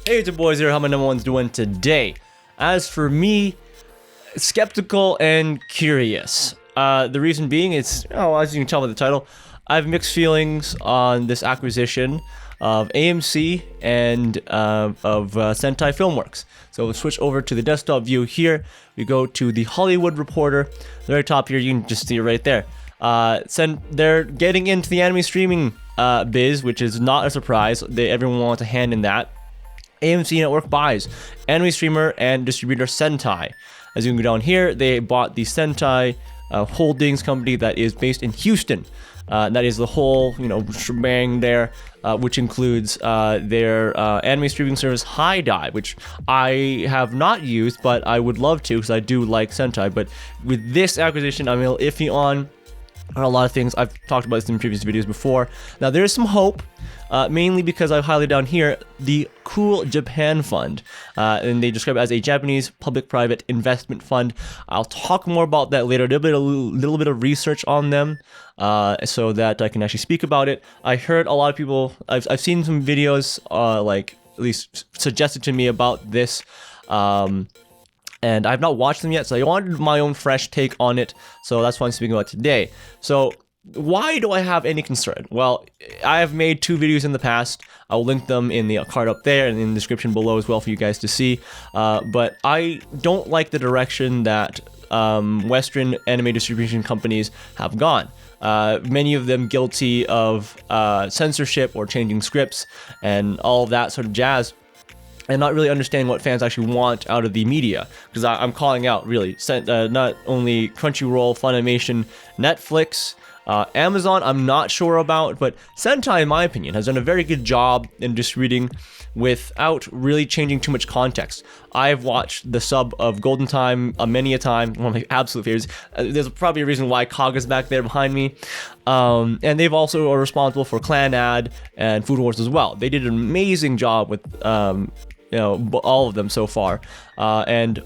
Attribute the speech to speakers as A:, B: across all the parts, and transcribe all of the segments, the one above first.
A: Hey, it's your boys here. How my number one's doing today? As for me, skeptical and curious. The reason being is, as you can tell by the title, I have mixed feelings on this acquisition of AMC and of Sentai Filmworks. So we'll switch over to the desktop view here. We go to the Hollywood Reporter. The very top here, you can just see it right there. They're getting into the anime streaming biz, which is not a surprise. Everyone wants a hand in that. AMC Network buys anime streamer and distributor Sentai. As you can go down here, they bought the Sentai Holdings company that is based in Houston. That is the whole, shebang there, which includes their anime streaming service High Dive, which I have not used, but I would love to because I do like Sentai. But with this acquisition, I'm a little iffy on a lot of things. I've talked about this in previous videos before. Now, there is some hope. Mainly because I've highlighted down here the Cool Japan Fund, and they describe it as a Japanese public-private investment fund. I'll talk more about that later. A little bit of research on them, so that I can actually speak about it. I heard a lot of people. I've seen some videos, like at least suggested to me about this, and I've not watched them yet. So I wanted my own fresh take on it. So that's why I'm speaking about today. So, why do I have any concern? Well, I have made 2 videos in the past. I'll link them in the card up there and in the description below as well for you guys to see. But I don't like the direction that Western anime distribution companies have gone. Many of them guilty of censorship or changing scripts and all of that sort of jazz, and not really understanding what fans actually want out of the media. Because I'm calling out, really, not only Crunchyroll, Funimation, Netflix, Amazon, I'm not sure about, but Sentai, in my opinion, has done a very good job in distributing without really changing too much context. I've watched the sub of Golden Time many a time, one of my absolute favorites. There's probably a reason why Kaga's back there behind me. And they've also are responsible for Clan Ad and Food Wars as well. They did an amazing job with, all of them so far. The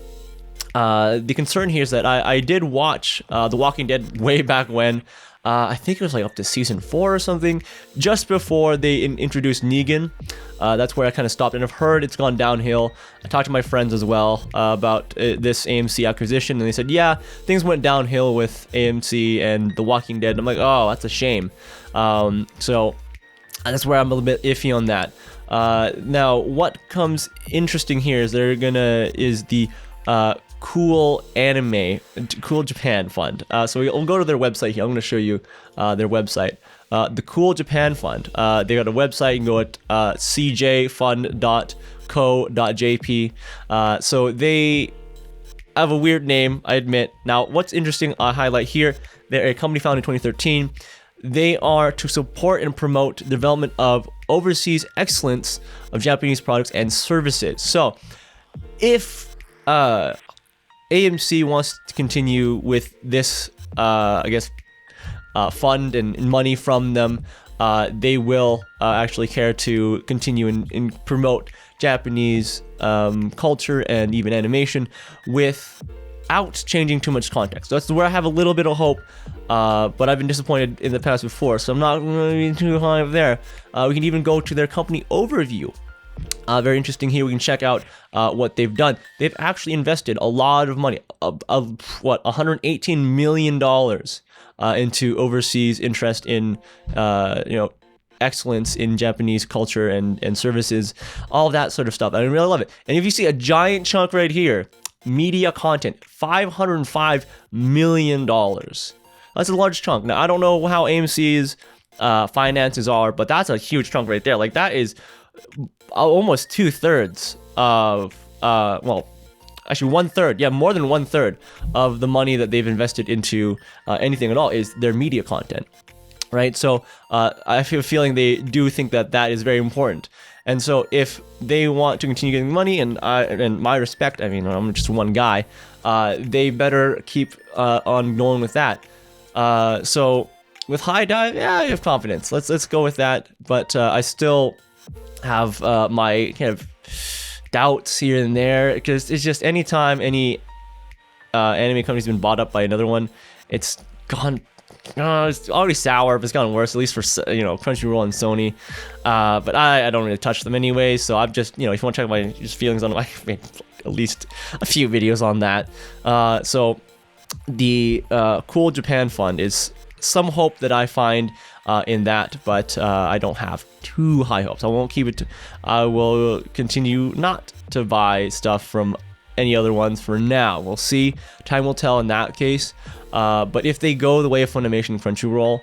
A: concern here is that I did watch The Walking Dead way back when. I think it was like up to season 4 or something, just before they introduced Negan. That's where I kind of stopped, and I've heard it's gone downhill. I talked to my friends as well about this AMC acquisition, and they said, yeah, things went downhill with AMC and The Walking Dead. And I'm like, oh, that's a shame. So that's where I'm a little bit iffy on that. Now, what comes interesting here is the Cool Japan Fund. So we'll go to their website here. I'm going to show you their website. The Cool Japan Fund. They got a website. You can go at cjfund.co.jp. So they have a weird name, I admit. Now, what's interesting, I highlight here, they're a company founded in 2013. They are to support and promote the development of overseas excellence of Japanese products and services. So, if AMC wants to continue with this, fund and money from them, they will actually care to continue and promote Japanese culture and even animation without changing too much context. So that's where I have a little bit of hope, but I've been disappointed in the past before, so I'm not really too high up there. We can even go to their company overview. Very interesting here. We can check out what they've done. They've actually invested a lot of money, $118 million into overseas interest in, excellence in Japanese culture and services, all that sort of stuff. I really love it. And if you see a giant chunk right here, media content, $505 million. That's a large chunk. Now, I don't know how AMC's finances are, but that's a huge chunk right there. Like, that is almost 2/3 of, actually 1/3, more than 1/3 of the money that they've invested into anything at all is their media content, right? So I have a feeling they do think that is very important. And so if they want to continue getting money, and my respect, I mean, I'm just one guy, they better keep on going with that. So with High Dive, I have confidence. Let's go with that. But I still have my kind of doubts here and there, because it's just anytime any anime company's been bought up by another one, it's gone it's already sour, but it's gotten worse, at least for, Crunchyroll and Sony. But I don't really touch them anyway, so I'm just, if you want to check my just feelings on them, I made at least a few videos on that. So the Cool Japan Fund is some hope that I find in that, but I don't have too high hopes. I won't keep it. I will continue not to buy stuff from any other ones for now. We'll see. Time will tell in that case. But if they go the way of Funimation and Crunchyroll,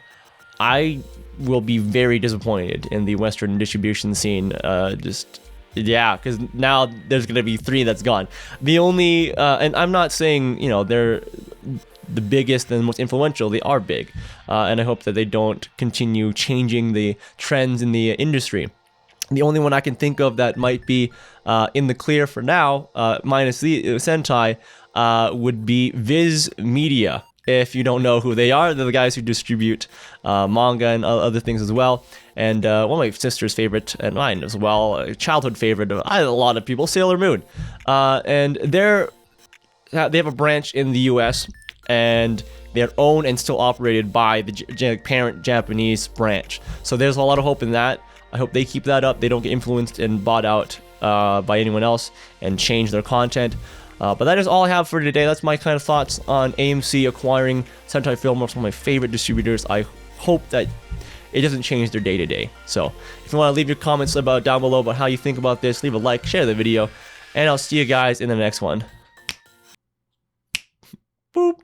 A: I will be very disappointed in the Western distribution scene. Because now there's gonna be 3 that's gone. The only, and I'm not saying they're the biggest and most influential. They are big, and I hope that they don't continue changing the trends in the industry. The only one I can think of that might be in the clear for now, minus the Sentai, would be Viz Media. If you don't know who they are, they're the guys who distribute manga and other things as well. And one of my sister's favorite, and mine as well, a childhood favorite of a lot of people, Sailor Moon. And they have a branch in the US, and they're owned and still operated by the parent Japanese branch. So there's a lot of hope in that. I hope they keep that up. They don't get influenced and bought out by anyone else and change their content. But that is all I have for today. That's my kind of thoughts on AMC acquiring Sentai Filmworks, one of my favorite distributors. I hope that it doesn't change their day-to-day. So if you want to leave your comments down below about how you think about this, leave a like, share the video, and I'll see you guys in the next one. Boop.